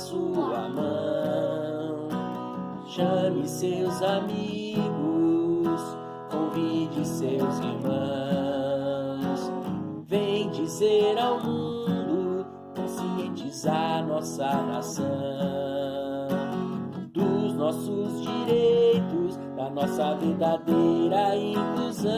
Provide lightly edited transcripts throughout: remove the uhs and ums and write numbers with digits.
sua mão. Chame seus amigos, convide seus irmãos. Vem dizer ao mundo, conscientizar nossa nação dos nossos direitos, da nossa verdadeira inclusão.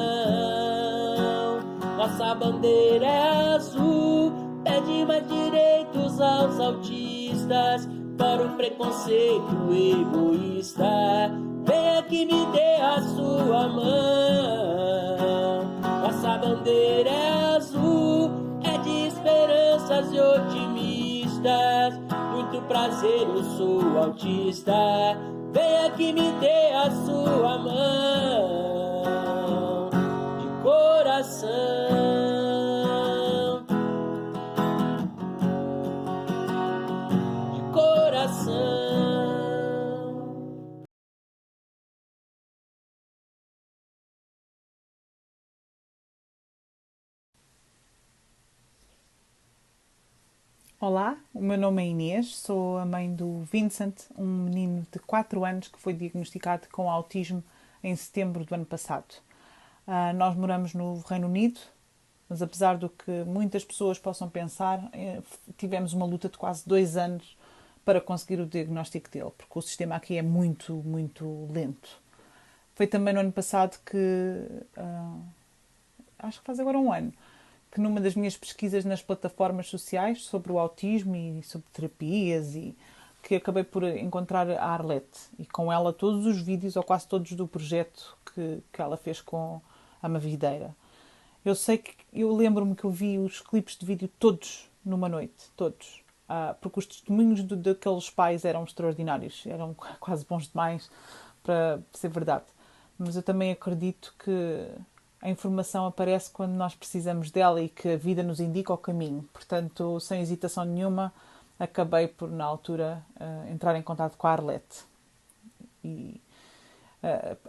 Nossa bandeira é azul, pede mais direitos aos autistas, para o preconceito egoísta. Venha que me dê a sua mão. Nossa bandeira é azul, é de esperanças e otimistas. Muito prazer, eu sou autista. Venha que me dê a sua mão. De coração. Olá, o meu nome é Inês, sou a mãe do Vincent, um menino de 4 anos que foi diagnosticado com autismo em setembro do ano passado. Nós moramos no Reino Unido, mas apesar do que muitas pessoas possam pensar, tivemos uma luta de quase 2 anos para conseguir o diagnóstico dele, porque o sistema aqui é muito, muito lento. Foi também no ano passado que, acho que faz agora um ano, que numa das minhas pesquisas nas plataformas sociais sobre o autismo e sobre terapias, e que acabei por encontrar a Arlette e com ela todos os vídeos, ou quase todos, do projeto que ela fez com a Mavideira. Eu lembro-me que eu vi os clipes de vídeo todos numa noite, todos, porque os testemunhos daqueles pais eram extraordinários, eram quase bons demais para ser verdade. Mas eu também acredito que a informação aparece quando nós precisamos dela e que a vida nos indica o caminho. Portanto, sem hesitação nenhuma, acabei por, na altura, entrar em contato com a Arlette. E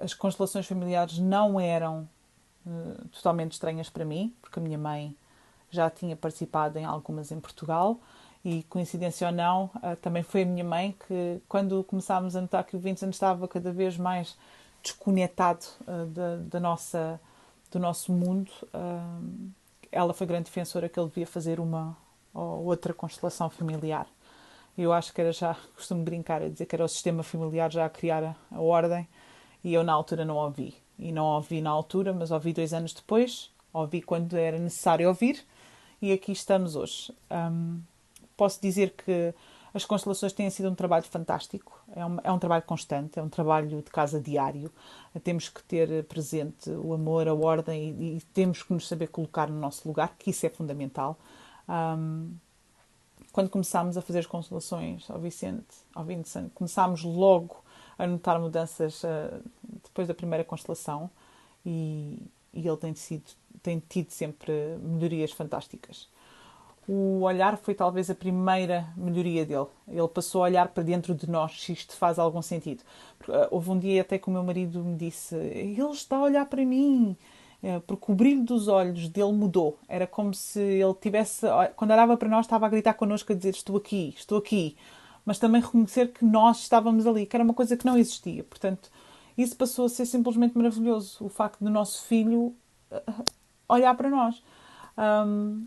as constelações familiares não eram totalmente estranhas para mim, porque a minha mãe já tinha participado em algumas em Portugal e, coincidência ou não, também foi a minha mãe que, quando começámos a notar que o Vincent estava cada vez mais desconectado do nosso mundo, ela foi grande defensora que ele devia fazer uma ou outra constelação familiar. Eu acho que era já, costumo brincar a dizer que era o sistema familiar já a criar a ordem, e eu na altura não ouvi. E não ouvi na altura, mas ouvi 2 anos depois, ouvi quando era necessário ouvir, e aqui estamos hoje. Posso dizer que as constelações têm sido um trabalho fantástico, é um trabalho constante, é um trabalho de casa diário. Temos que ter presente o amor, a ordem, e temos que nos saber colocar no nosso lugar, que isso é fundamental. Quando começámos a fazer as constelações ao Vincent, começámos logo a notar mudanças depois da primeira constelação, e ele tem tido sempre melhorias fantásticas. O olhar foi talvez a primeira melhoria dele. Ele passou a olhar para dentro de nós, se isto faz algum sentido. Houve um dia até que o meu marido me disse: ele está a olhar para mim, porque o brilho dos olhos dele mudou. Era como se ele tivesse, quando olhava para nós, estava a gritar connosco, a dizer: estou aqui. Mas também reconhecer que nós estávamos ali, que era uma coisa que não existia. Portanto, isso passou a ser simplesmente maravilhoso. O facto do nosso filho olhar para nós.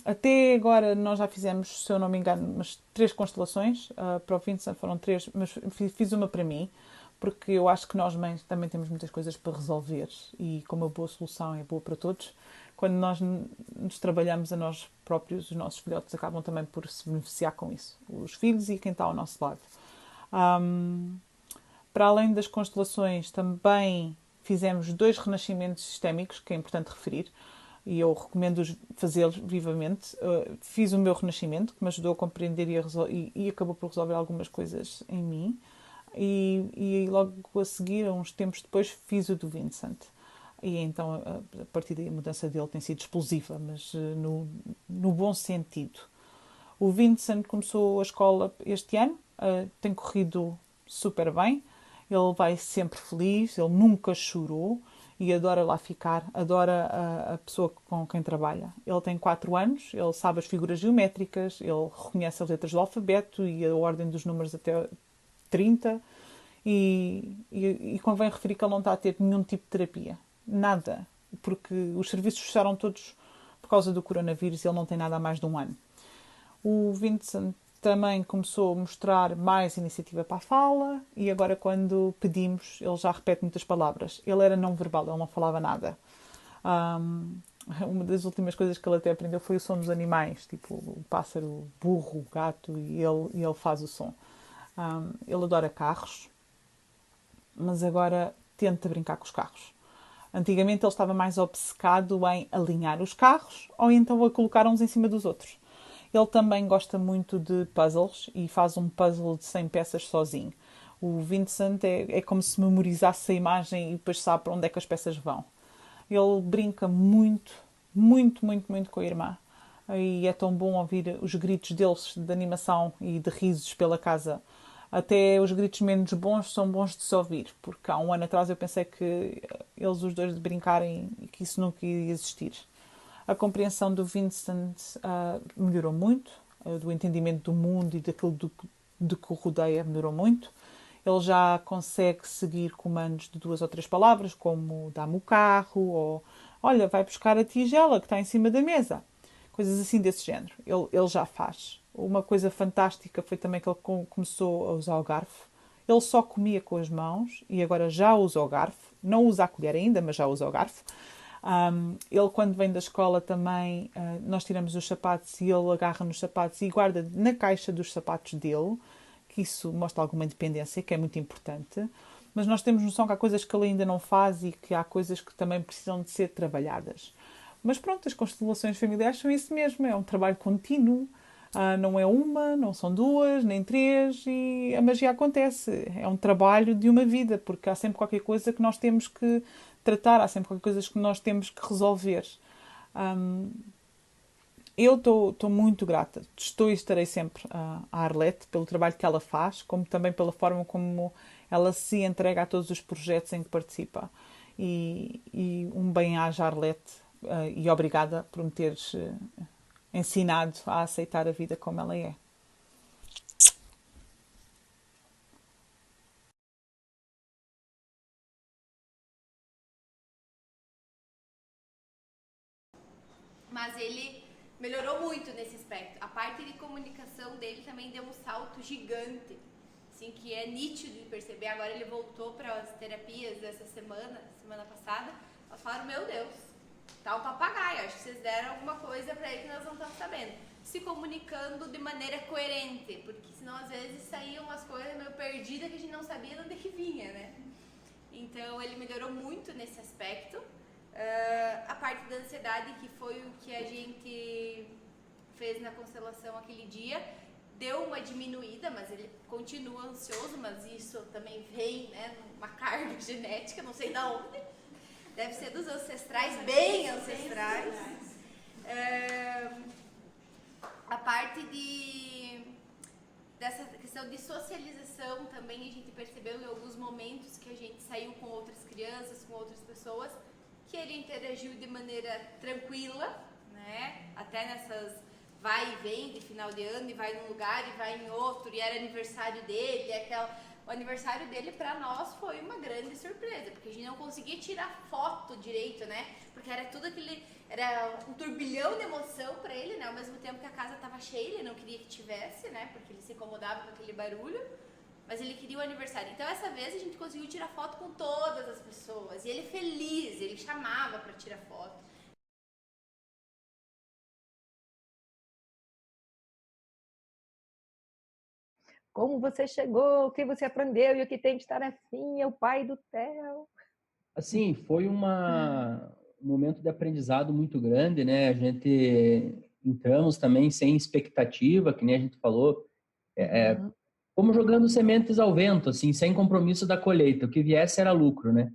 Até agora nós já fizemos, se eu não me engano, umas 3 constelações. Para o Vincent foram 3, mas fiz uma para mim, porque eu acho que nós mães também temos muitas coisas para resolver, e como a boa solução é boa para todos, quando nós nos trabalhamos a nós próprios, os nossos filhotes acabam também por se beneficiar com isso, os filhos e quem está ao nosso lado. Para além das constelações, também fizemos 2 renascimentos sistémicos, que é importante referir, e eu recomendo fazê-los vivamente. Fiz o meu renascimento, que me ajudou a compreender e acabou por resolver algumas coisas em mim. E logo a seguir, uns tempos depois, fiz o do Vincent. E então, a partir daí, a mudança dele tem sido explosiva, mas no bom sentido. O Vincent começou a escola este ano, tem corrido super bem, ele vai sempre feliz, ele nunca chorou, e adora lá ficar, adora a pessoa com quem trabalha. Ele tem 4 anos, ele sabe as figuras geométricas, ele reconhece as letras do alfabeto e a ordem dos números até 30 e convém referir que ele não está a ter nenhum tipo de terapia. Nada. Porque os serviços fecharam todos por causa do coronavírus e ele não tem nada há mais de um ano. O Vincent também começou a mostrar mais iniciativa para a fala e agora quando pedimos ele já repete muitas palavras. Ele era não verbal, ele não falava nada. Uma das últimas coisas que ele até aprendeu foi o som dos animais, tipo o pássaro, o burro, o gato, e ele faz o som. Ele adora carros, mas agora tenta brincar com os carros. Antigamente ele estava mais obcecado em alinhar os carros ou então a colocar uns em cima dos outros. Ele também gosta muito de puzzles e faz um puzzle de 100 peças sozinho. O Vincent é como se memorizasse a imagem e depois sabe para onde é que as peças vão. Ele brinca muito, muito, muito, muito com a irmã. E é tão bom ouvir os gritos deles de animação e de risos pela casa. Até os gritos menos bons são bons de se ouvir, porque há um ano atrás eu pensei que eles os dois de brincarem e que isso nunca ia existir. A compreensão do Vincent melhorou muito, do entendimento do mundo e daquilo de que o rodeia melhorou muito. Ele já consegue seguir comandos de 2 ou 3 palavras, como dá-me o carro, ou olha, vai buscar a tigela que está em cima da mesa. Coisas assim desse género. Ele já faz. Uma coisa fantástica foi também que ele começou a usar o garfo. Ele só comia com as mãos e agora já usa o garfo. Não usa a colher ainda, mas já usa o garfo. Ele, quando vem da escola também, nós tiramos os sapatos e ele agarra nos sapatos e guarda na caixa dos sapatos dele, que isso mostra alguma independência, que é muito importante. Mas nós temos noção que há coisas que ele ainda não faz e que há coisas que também precisam de ser trabalhadas. Mas pronto, as constelações familiares são isso mesmo, é um trabalho contínuo. Não é uma, não são 2, nem 3 e a magia acontece. É um trabalho de uma vida, porque há sempre qualquer coisa que nós temos que tratar, há sempre qualquer coisa que nós temos que resolver. Eu estou muito grata, estou e estarei sempre à Arlete pelo trabalho que ela faz, como também pela forma como ela se entrega a todos os projetos em que participa. E um bem-aja, Arlete, e obrigada por me teres ensinado a aceitar a vida como ela é. Mas ele melhorou muito nesse aspecto. A parte de comunicação dele também deu um salto gigante, assim, que é nítido de perceber. Agora ele voltou para as terapias dessa semana passada. Elas falaram, meu Deus, tá um papagaio, acho que vocês deram alguma coisa para ele que nós não estamos sabendo. Se comunicando de maneira coerente, porque senão às vezes saíam umas coisas meio perdidas que a gente não sabia de onde que vinha, né? Então ele melhorou muito nesse aspecto. A parte da ansiedade, que foi o que a gente fez na constelação aquele dia, deu uma diminuída, mas ele continua ansioso, mas isso também vem, né, numa carga genética, não sei da onde, deve ser dos ancestrais, bem ancestrais. A parte dessa questão de socialização também a gente percebeu em alguns momentos que a gente saiu com outras crianças, com outras pessoas, que ele interagiu de maneira tranquila, né? Até nessas vai e vem de final de ano, e vai num lugar e vai em outro, e era aniversário dele, o aniversário dele pra nós foi uma grande surpresa, porque a gente não conseguia tirar foto direito, né? Porque era tudo era um turbilhão de emoção pra ele, né? Ao mesmo tempo que a casa tava cheia, ele não queria que tivesse, né? Porque ele se incomodava com aquele barulho. Mas ele queria o aniversário. Então, essa vez, a gente conseguiu tirar foto com todas as pessoas. E ele feliz, ele chamava para tirar foto. Como você chegou, o que você aprendeu e o que tem de estar assim, é o pai do Theo. Assim, foi um momento de aprendizado muito grande, né? A gente entramos também sem expectativa, que nem a gente falou, como jogando sementes ao vento, assim, sem compromisso da colheita. O que viesse era lucro, né?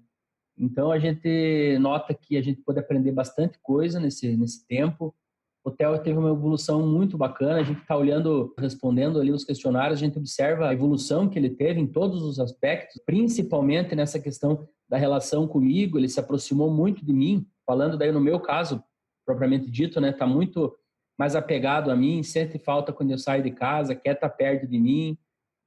Então a gente nota que a gente pode aprender bastante coisa nesse tempo. O Theo teve uma evolução muito bacana, a gente está olhando, respondendo ali os questionários, a gente observa a evolução que ele teve em todos os aspectos, principalmente nessa questão da relação comigo, ele se aproximou muito de mim, falando daí no meu caso, propriamente dito, né, tá muito mais apegado a mim, sente falta quando eu saio de casa, quer estar perto de mim.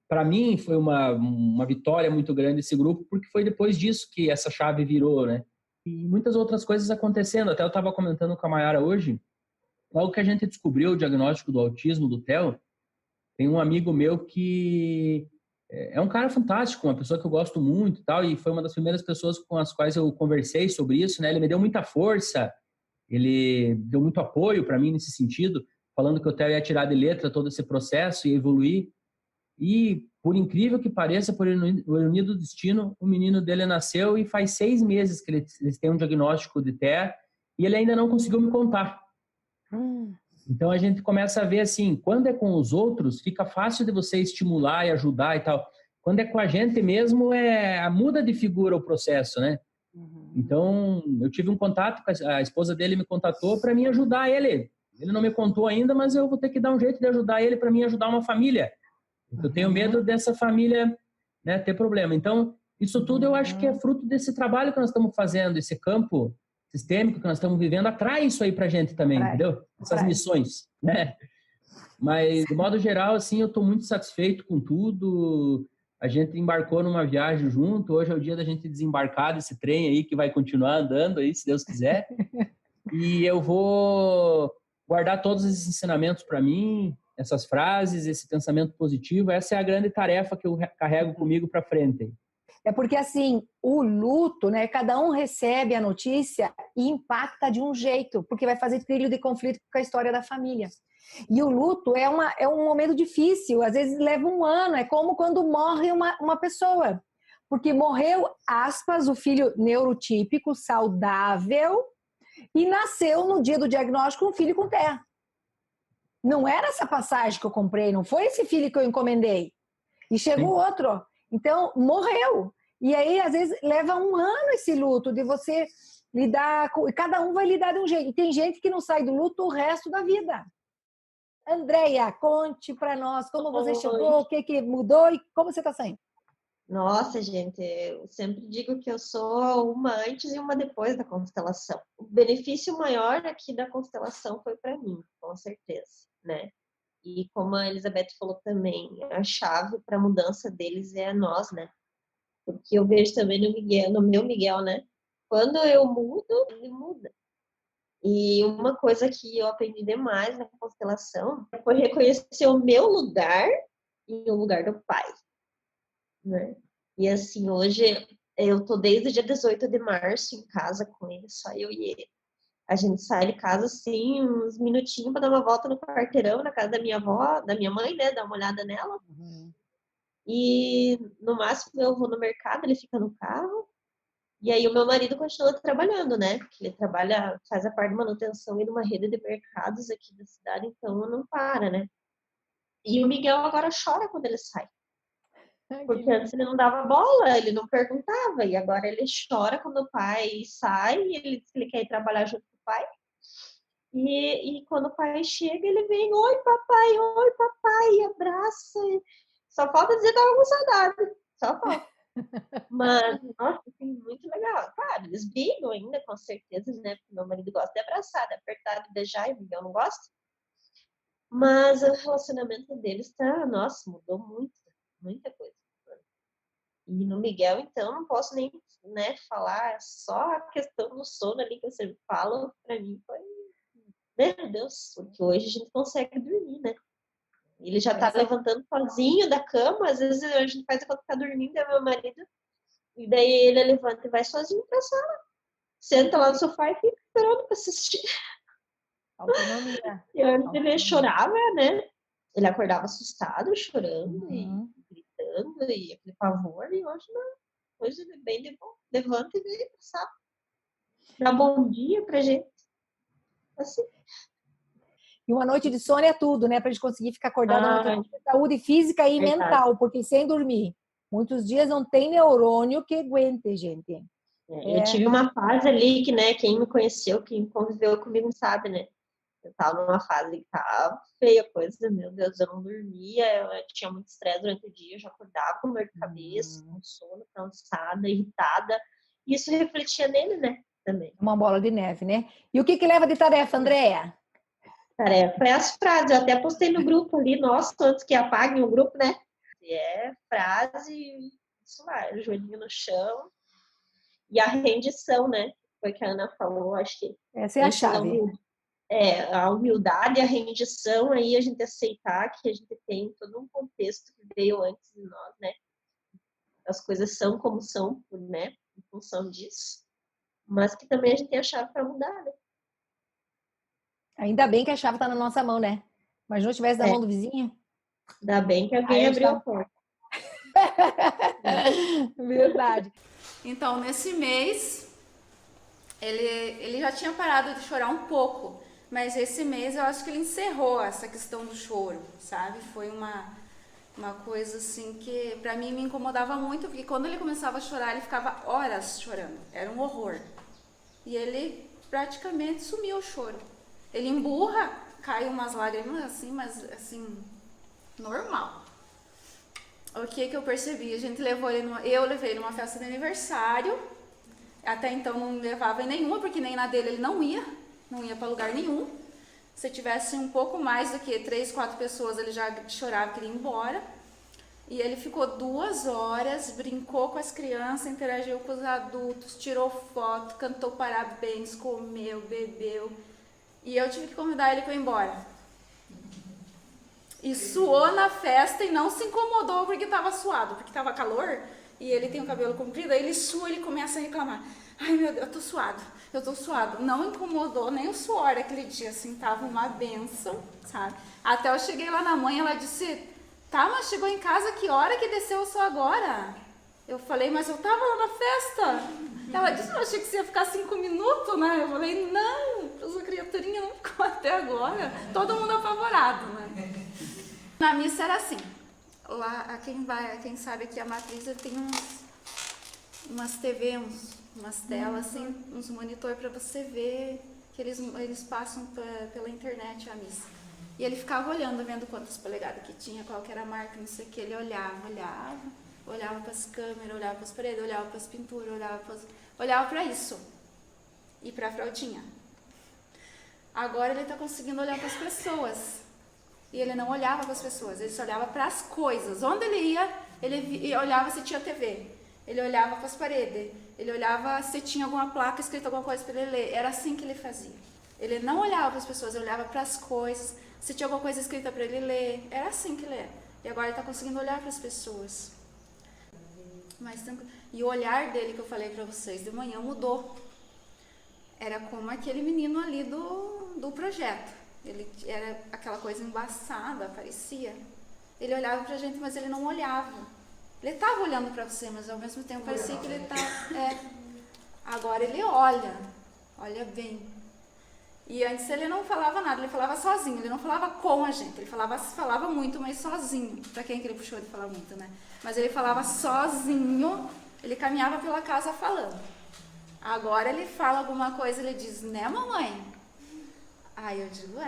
Para mim foi uma vitória muito grande esse grupo, porque foi depois disso que essa chave virou, né? E muitas outras coisas acontecendo. Até eu estava comentando com a Mayara hoje, logo que a gente descobriu o diagnóstico do autismo do Theo, tem um amigo meu que é um cara fantástico, uma pessoa que eu gosto muito e tal, e foi uma das primeiras pessoas com as quais eu conversei sobre isso, né? Ele me deu muita força, ele deu muito apoio para mim nesse sentido, falando que o Theo ia tirar de letra todo esse processo e evoluir. E, por incrível que pareça, por ironia do destino, o menino dele nasceu e faz 6 meses que eles têm um diagnóstico de TEA e ele ainda não conseguiu me contar. Então a gente começa a ver assim, quando é com os outros, fica fácil de você estimular e ajudar e tal. Quando é com a gente mesmo, muda de figura o processo, né? Então, eu tive um contato, a esposa dele me contatou para mim ajudar ele. Ele não me contou ainda, mas eu vou ter que dar um jeito de ajudar ele para mim ajudar uma família. Eu tenho medo dessa família, né, ter problema. Então, isso tudo eu acho que é fruto desse trabalho que nós estamos fazendo, esse campo sistêmico que nós estamos vivendo, atrai isso aí pra gente também, entendeu? Essas missões, né? Mas, de modo geral, assim, eu estou muito satisfeito com tudo. A gente embarcou numa viagem junto. Hoje é o dia da gente desembarcar desse trem aí, que vai continuar andando aí, se Deus quiser. E eu vou guardar todos esses ensinamentos para mim, essas frases, esse pensamento positivo. Essa é a grande tarefa que eu carrego comigo para frente. É porque, assim, o luto, né? Cada um recebe a notícia e impacta de um jeito, porque vai fazer trilho de conflito com a história da família. E o luto é um momento difícil, às vezes leva um ano, é como quando morre uma pessoa. Porque morreu, aspas, o filho neurotípico, saudável, e nasceu no dia do diagnóstico um filho com TEA. Não era essa passagem que eu comprei, não foi esse filho que eu encomendei. E chegou outro. Então, morreu. E aí, às vezes, leva um ano esse luto, de você lidar com... Cada um vai lidar de um jeito. E tem gente que não sai do luto o resto da vida. Andréia, conte para nós como você chegou, o que mudou e como você está saindo. Nossa, gente, eu sempre digo que eu sou uma antes e uma depois da constelação. O benefício maior aqui da constelação foi para mim, com certeza, né? E como a Elizabeth falou também, a chave para a mudança deles é nós, né? Porque eu vejo também no meu Miguel, né? Quando eu mudo, ele muda. E uma coisa que eu aprendi demais na constelação foi reconhecer o meu lugar e o lugar do pai, né? E assim, hoje eu tô desde o dia 18 de março em casa com ele, só eu e ele. A gente sai de casa, assim, uns minutinhos para dar uma volta no quarteirão, na casa da minha avó, da minha mãe, né? Dar uma olhada nela. E no máximo eu vou no mercado, ele fica no carro. E aí o meu marido continua trabalhando, né? Porque ele trabalha, faz a parte de manutenção e de uma rede de mercados aqui da cidade, então não para, né? E o Miguel agora chora quando ele sai. Porque antes ele não dava bola, ele não perguntava. E agora ele chora quando o pai sai, e ele diz que ele quer ir trabalhar junto com o pai. E quando o pai chega, ele vem, oi papai, abraça. Só falta dizer que tava com saudade. Só falta. Mas, nossa, assim, muito legal. Claro, eles brigam ainda, com certeza, né? Porque meu marido gosta de abraçar, de apertar, de beijar, e o Miguel não gosta. Mas o relacionamento deles tá, nossa, mudou muito, muita coisa. E no Miguel, então, não posso nem, né, falar, só a questão do sono ali que você fala, pra mim foi, meu Deus, porque hoje a gente consegue dormir, né? Ele já tá levantando sozinho da cama, às vezes a gente faz enquanto tá dormindo, é meu marido, e daí ele levanta e vai sozinho pra sala. Senta lá no sofá e fica esperando pra assistir. Autonomia. E antes ele chorava, né? Ele acordava assustado, chorando e gritando, e aquele pavor, e hoje não. Hoje ele é bem de bom. Levanta e vem pra sala. Dá bom dia pra gente. Assim. E uma noite de sono é tudo, né? Pra gente conseguir ficar acordado. Saúde física e mental, porque sem dormir. Muitos dias não tem neurônio que aguente, gente. Eu tive uma fase ali que, né, quem me conheceu, quem conviveu comigo sabe, né? Eu tava numa fase que tava feia a coisa, meu Deus, eu não dormia, eu tinha muito estresse durante o dia, eu já acordava com dor de cabeça, com sono, cansada, irritada. E isso refletia nele, né, também. Uma bola de neve, né? E o que leva de tarefa, Andréia? Tarefa é as frases, eu até postei no grupo ali, nossa, antes que apaguem o grupo, né? É frase, isso lá, joelhinho no chão. E a rendição, né? Foi o que a Ana falou, acho que Essa é a chave. A humildade e a rendição, aí a gente aceitar que a gente tem todo um contexto que veio antes de nós, né? As coisas são como são, né? Em função disso. Mas que também a gente tem a chave para mudar, né? Ainda bem que a chave está na nossa mão, né? Mas não estivesse na mão do vizinho. Ainda bem que alguém abriu a porta. Verdade. Então, nesse mês, ele já tinha parado de chorar um pouco, mas esse mês eu acho que ele encerrou essa questão do choro, sabe? Foi uma coisa assim que pra mim me incomodava muito, porque quando ele começava a chorar, ele ficava horas chorando, era um horror. E ele praticamente sumiu o choro. Ele emburra, cai umas lágrimas assim, mas assim, normal. O que eu percebi? A gente levou ele eu levei ele numa festa de aniversário. Até então não levava em nenhuma, porque nem na dele ele não ia para lugar nenhum. Se tivesse um pouco mais do que 3, 4 pessoas, ele já chorava, queria ir embora. E ele ficou 2 horas, brincou com as crianças, interagiu com os adultos, tirou foto, cantou parabéns, comeu, bebeu. E eu tive que convidar ele para ir embora. E suou na festa e não se incomodou porque estava suado, porque estava calor e ele tem o cabelo comprido, aí ele sua, ele começa a reclamar. Ai meu Deus, eu tô suado. Não incomodou nem o suor aquele dia, assim, tava uma benção, sabe? Até eu cheguei lá na mãe, ela disse, tá, mas chegou em casa, que hora que desceu só agora? Eu falei, mas eu tava lá na festa. Ela disse, eu achei que você ia ficar 5 minutos, né? Eu falei, não, essa criaturinha não ficou até agora. Todo mundo apavorado, né? Na missa era assim, lá, quem sabe que a matriz tem umas TV, umas telas assim, uns monitor para você ver que eles passam pela internet a missa. E ele ficava olhando, vendo quantas polegadas que tinha, qual que era a marca, não sei o que, ele olhava para as câmeras, olhava para as paredes, olhava para as pinturas, olhava para isso e para a fraldinha. Agora ele está conseguindo olhar para as pessoas. E ele não olhava para as pessoas, ele só olhava para as coisas. Onde ele ia, ele olhava se tinha TV. Ele olhava para as paredes. Ele olhava se tinha alguma placa escrita alguma coisa para ele ler. Era assim que ele fazia. Ele não olhava para as pessoas, ele olhava para as coisas. Se tinha alguma coisa escrita para ele ler. Era assim que ele era. E agora ele está conseguindo olhar para as pessoas. E o olhar dele que eu falei para vocês de manhã mudou. Era como aquele menino ali do projeto. Ele era aquela coisa embaçada, parecia. Ele olhava pra gente, mas ele não olhava. Ele estava olhando para você, mas ao mesmo tempo parecia que ele estava... Agora ele olha bem. E antes ele não falava nada, ele falava sozinho, ele não falava com a gente. Ele falava muito, mas sozinho. Para quem que ele puxou de falar muito, né? Mas ele falava sozinho, ele caminhava pela casa falando. Agora ele fala alguma coisa, ele diz, né mamãe? Aí eu digo,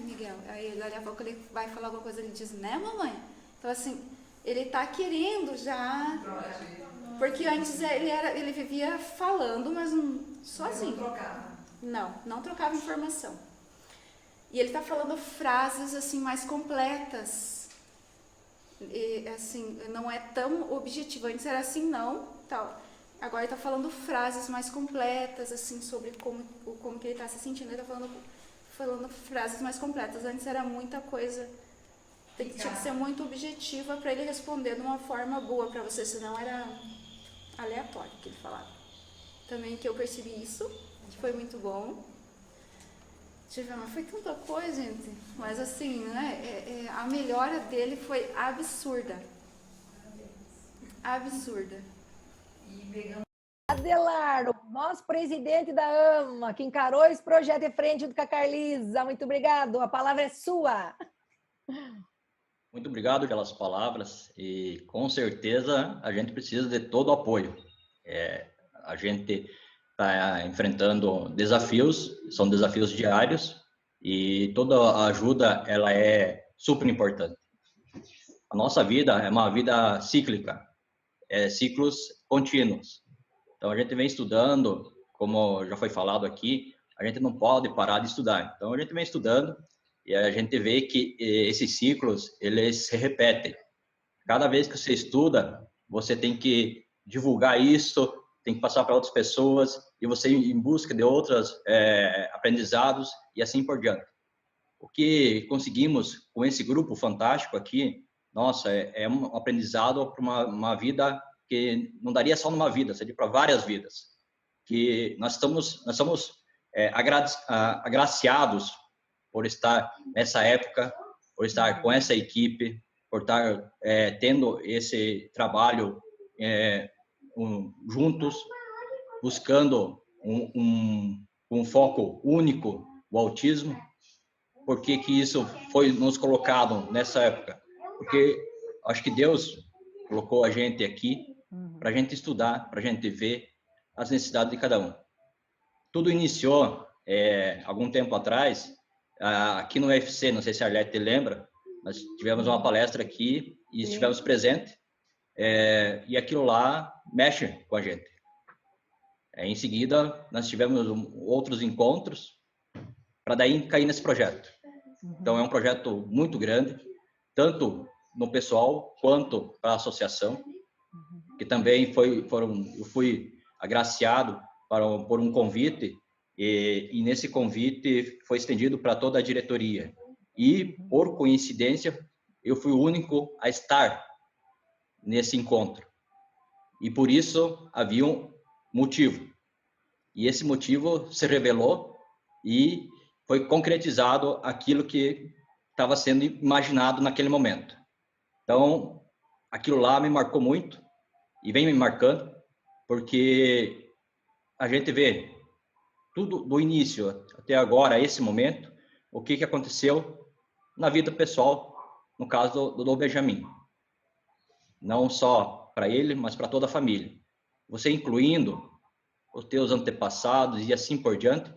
Miguel. Aí daqui a pouco ele vai falar alguma coisa, ele diz, né mamãe? Então assim, ele tá querendo já, porque antes ele vivia falando, mas sozinho. Não trocava informação. E ele tá falando frases assim mais completas. E assim, não é tão objetivo. Antes era assim, não, tal. Agora ele tá falando frases mais completas, assim, sobre como que ele tá se sentindo. Ele tá falando frases mais completas. Antes era muita coisa, tinha que ser muito objetiva para ele responder de uma forma boa para você, senão era aleatório que ele falava. Também que eu percebi isso, que foi muito bom. Deixa eu ver, mas foi tanta coisa, gente. Mas assim, né, a melhora dele foi absurda. Absurda. Adelardo, nosso presidente da AMA, que encarou esse projeto em frente junto com a Carlisa. Muito obrigado. A palavra é sua. Muito obrigado pelas palavras e com certeza a gente precisa de todo o apoio. A gente está enfrentando desafios, são desafios diários e toda ajuda ela é super importante. A nossa vida é uma vida cíclica, ciclos contínuos. Então a gente vem estudando, como já foi falado aqui, a gente não pode parar de estudar. Então a gente vem estudando e a gente vê que esses ciclos eles se repetem. Cada vez que você estuda, você tem que divulgar isso, tem que passar para outras pessoas e você ir em busca de outros aprendizados e assim por diante. O que conseguimos com esse grupo fantástico aqui, nossa, é um aprendizado para uma vida que não daria só numa vida, seria para várias vidas. Que nós somos agraciados por estar nessa época, por estar com essa equipe, por estar tendo esse trabalho juntos, buscando um foco único, o autismo. Por que isso foi nos colocado nessa época? Porque acho que Deus colocou a gente aqui para a gente estudar, para a gente ver as necessidades de cada um. Tudo iniciou algum tempo atrás, aqui no UFC, não sei se a Arlete lembra, nós tivemos uma palestra aqui e estivemos presentes, e aquilo lá mexe com a gente. Em seguida, nós tivemos outros encontros para daí cair nesse projeto. Então, é um projeto muito grande, tanto no pessoal quanto para a associação, que também eu fui agraciado por um convite, e nesse convite foi estendido para toda a diretoria. E, por coincidência, eu fui o único a estar nesse encontro. E por isso havia um motivo. E esse motivo se revelou e foi concretizado aquilo que estava sendo imaginado naquele momento. Então, aquilo lá me marcou muito e vem me marcando, porque a gente vê tudo do início até agora, esse momento, o que aconteceu na vida pessoal, no caso do Benjamin. Não só para ele, mas para toda a família. Você incluindo os teus antepassados e assim por diante,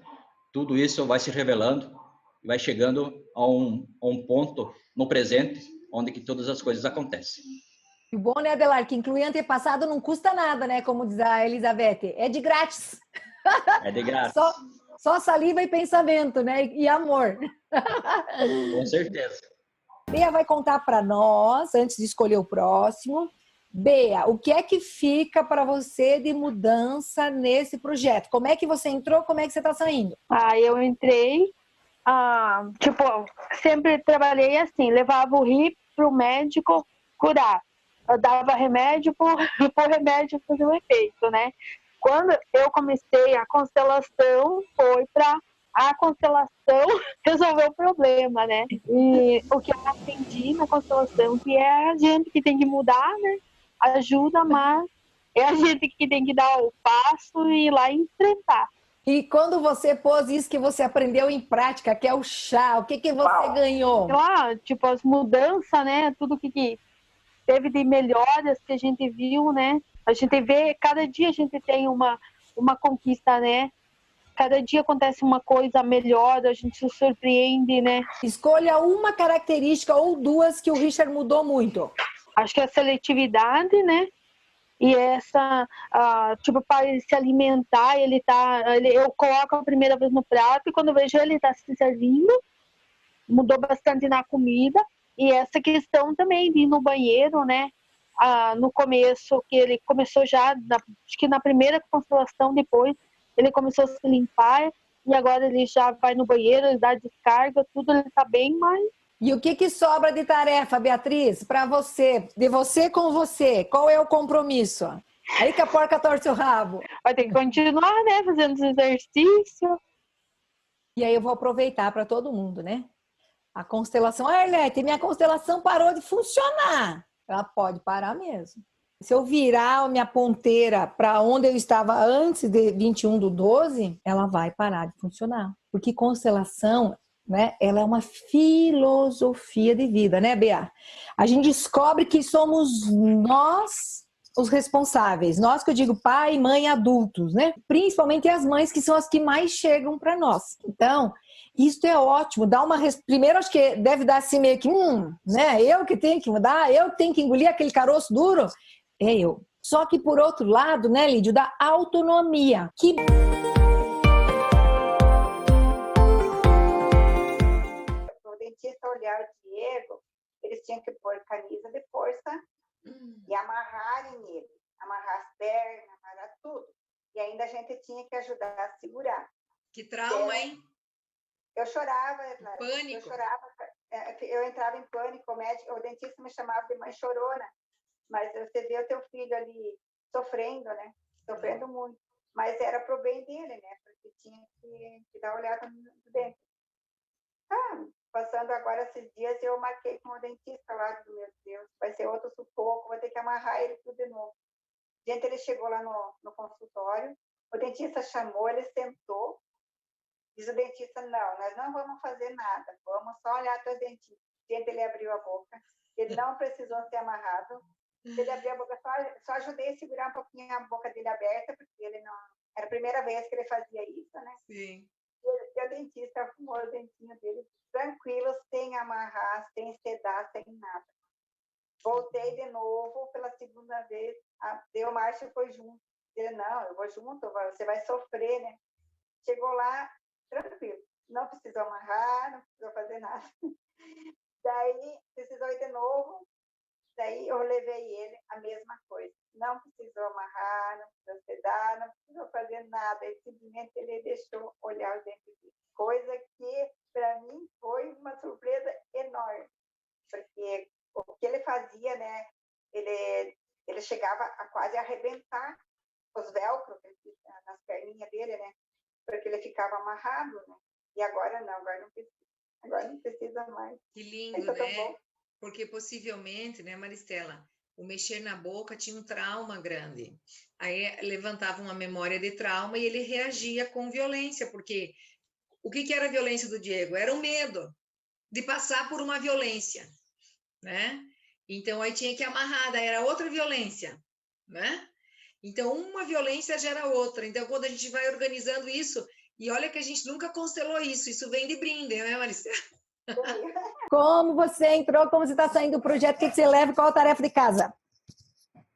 tudo isso vai se revelando e vai chegando a um ponto no presente onde que todas as coisas acontecem. E o bom, né, Adelar, que incluir antepassado não custa nada, né? Como diz a Elizabeth, é de grátis. É de grátis. Só saliva e pensamento, né? E amor. Com certeza. Bea vai contar para nós, antes de escolher o próximo. Bea, o que é que fica para você de mudança nesse projeto? Como é que você entrou? Como é que você está saindo? Eu entrei, sempre trabalhei assim, levava o RI para o médico curar. Eu dava remédio por remédio fazer um efeito, né? Quando eu comecei a constelação, foi para a constelação resolver o problema, né? E o que eu aprendi na constelação, que é a gente que tem que mudar, né? Ajuda, mas é a gente que tem que dar o passo e ir lá enfrentar. E quando você pôs isso que você aprendeu em prática, que é o chá, o que você ganhou? Lá, as mudanças, né? Tudo que teve de melhoras que a gente viu, né? A gente vê, cada dia a gente tem uma conquista, né? Cada dia acontece uma coisa melhor, a gente se surpreende, né? Escolha uma característica ou duas que o Richard mudou muito. Acho que a seletividade, né? E essa, para ele se alimentar, eu coloco a primeira vez no prato e quando eu vejo ele tá se servindo, mudou bastante na comida. E essa questão também de ir no banheiro, né? No começo, que ele começou já, acho que na primeira constelação, depois, ele começou a se limpar e agora ele já vai no banheiro, ele dá descarga, tudo, ele tá bem, mas... E o que sobra de tarefa, Beatriz, para você, de você com você? Qual é o compromisso? Aí que a porca torce o rabo. Vai ter que continuar, né, fazendo os exercícios. E aí eu vou aproveitar para todo mundo, né? A constelação, Arlete, minha constelação parou de funcionar. Ela pode parar mesmo. Se eu virar a minha ponteira para onde eu estava antes de 21/12, ela vai parar de funcionar. Porque constelação, né, ela é uma filosofia de vida, né, Bea? A gente descobre que somos nós os responsáveis. Nós que eu digo pai, mãe, adultos, né? Principalmente as mães, que são as que mais chegam para nós. Então, isso é ótimo. Dá uma primeiro, acho que deve dar assim meio que, né? Eu que tenho que mudar, eu que tenho que engolir aquele caroço duro. É eu. Só que por outro lado, né, Lídio, da autonomia. Que o dentista olhar o Diego, eles tinham que pôr camisa de força e amarrarem nele, amarrar as pernas, amarrar tudo. E ainda a gente tinha que ajudar a segurar. Que trauma, hein? Eu chorava, Pânico. Eu entrava em pânico, o dentista me chamava de mãe chorona, mas você vê o teu filho ali sofrendo, né? Sofrendo muito. Mas era pro bem dele, né? Porque tinha que dar uma olhada no dente. Passando agora esses dias, eu marquei com o dentista lá, meu Deus, vai ser outro sufoco, vou ter que amarrar ele tudo de novo. Gente, ele chegou lá no consultório, o dentista chamou, ele sentou, diz o dentista, não, nós não vamos fazer nada, vamos só olhar teus dentinhos. Gente, ele abriu a boca, ele não precisou ser amarrado, ele abriu a boca, só ajudei a segurar um pouquinho a boca dele aberta, porque ele não... Era a primeira vez que ele fazia isso, né? Sim. E o dentista arrumou o dentinho dele tranquilo, sem amarrar, sem sedar, sem nada. Voltei de novo pela segunda vez, deu marcha e foi junto. Ele, não, eu vou junto, você vai sofrer, né? Chegou lá, tranquilo, não precisou amarrar, não precisou fazer nada. Daí, precisou ir de novo, daí eu levei ele, a mesma coisa. Não precisou amarrar, não precisou sedar, não precisou fazer nada. Ele simplesmente ele deixou olhar o dente dele. Coisa que, para mim, foi uma surpresa enorme. Porque o que ele fazia, né? Ele chegava a quase arrebentar os velcros nas perninhas dele, né? Porque ele ficava amarrado, né? E agora não, agora não precisa mais. Que lindo, né? Porque possivelmente, né, Maristela, o mexer na boca tinha um trauma grande. Aí levantava uma memória de trauma e ele reagia com violência, porque o que era a violência do Diego? Era o medo de passar por uma violência, né? Então, aí tinha que amarrar, daí era outra violência, né? Então, uma violência gera outra. Então, quando a gente vai organizando isso, e olha que a gente nunca constelou isso vem de brinde, né, Maristela? Como você entrou, como você está saindo do projeto, o que você leva, qual a tarefa de casa?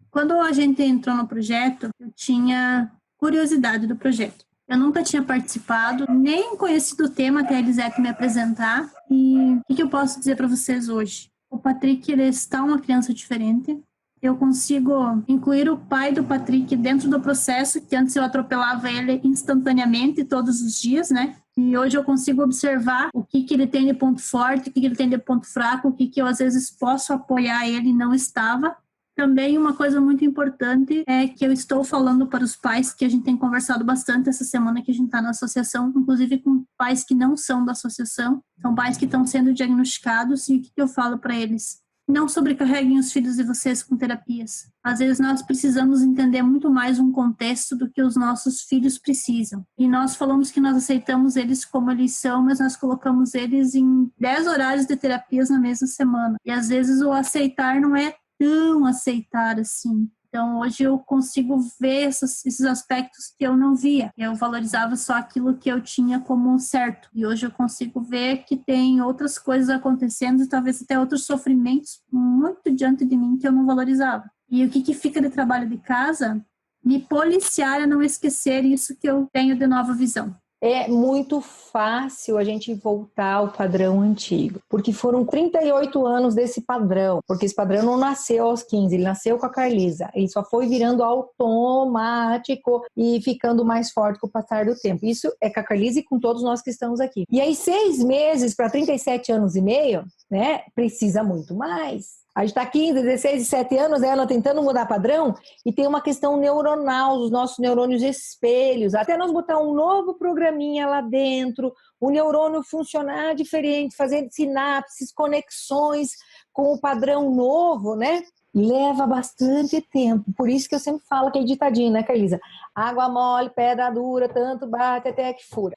Quando a gente entrou no projeto, eu tinha curiosidade do projeto. Eu nunca tinha participado, nem conhecido o tema até a Elisete me apresentar. E o que eu posso dizer para vocês hoje? O Patrick, ele está uma criança diferente. Eu consigo incluir o pai do Patrick dentro do processo, que antes eu atropelava ele instantaneamente, todos os dias, né? E hoje eu consigo observar o que ele tem de ponto forte, o que ele tem de ponto fraco, o que eu às vezes posso apoiar ele e não estava. Também uma coisa muito importante é que eu estou falando para os pais, que a gente tem conversado bastante essa semana que a gente está na associação, inclusive com pais que não são da associação, são pais que estão sendo diagnosticados, e o que eu falo para eles? Não sobrecarreguem os filhos de vocês com terapias. Às vezes nós precisamos entender muito mais um contexto do que os nossos filhos precisam. E nós falamos que nós aceitamos eles como eles são, mas nós colocamos eles em 10 horários de terapias na mesma semana. E às vezes o aceitar não é tão aceitar assim. Então, hoje eu consigo ver esses aspectos que eu não via. Eu valorizava só aquilo que eu tinha como certo. E hoje eu consigo ver que tem outras coisas acontecendo e talvez até outros sofrimentos muito diante de mim que eu não valorizava. E o que fica de trabalho de casa? Me policiar a não esquecer isso que eu tenho de nova visão. É muito fácil a gente voltar ao padrão antigo, porque foram 38 anos desse padrão, porque esse padrão não nasceu aos 15, ele nasceu com a Carlisa, ele só foi virando automático e ficando mais forte com o passar do tempo. Isso é com a Carlisa e com todos nós que estamos aqui. E aí 6 meses para 37 anos e meio, né, precisa muito mais. A gente está 15, 16, 17 anos, ela tentando mudar padrão, e tem uma questão neuronal, os nossos neurônios espelhos, até nós botar um novo programinha lá dentro, o neurônio funcionar diferente, fazer sinapses, conexões com o padrão novo, né? Leva bastante tempo. Por isso que eu sempre falo aquele ditadinho, né, Carlisa? Água mole, pedra dura, tanto bate até que fura.